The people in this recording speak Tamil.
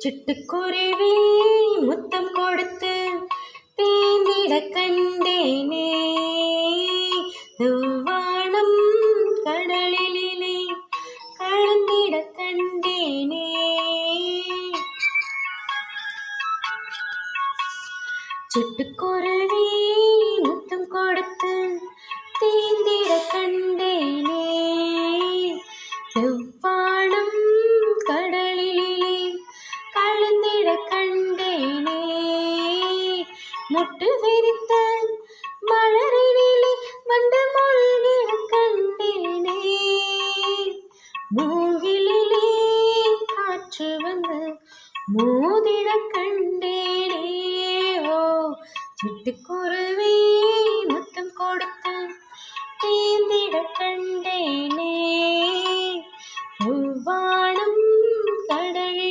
சிட்டுக்குருவி முத்தம் கொடுத்து தேந்திட கண்டேனே. வானம் கடலிலே கலந்திட கண்டேனே. சிட்டுக்குருவி முத்தம் கொடுத்து தேந்திட கண்டேனே. வானம் கடலிலே கலந்திட கண்டேனே. முட்டு விரித்த மலரினிலே வண்டு மூழ்கிட கண்டேனே. மூங்கிலே காற்று வந்து மோதிட கண்டேனே. ஓ சிட்டுக்குருவி முத்தம் கொடுத்து தேந்திட கண்டேனே. வானம் கடலிலே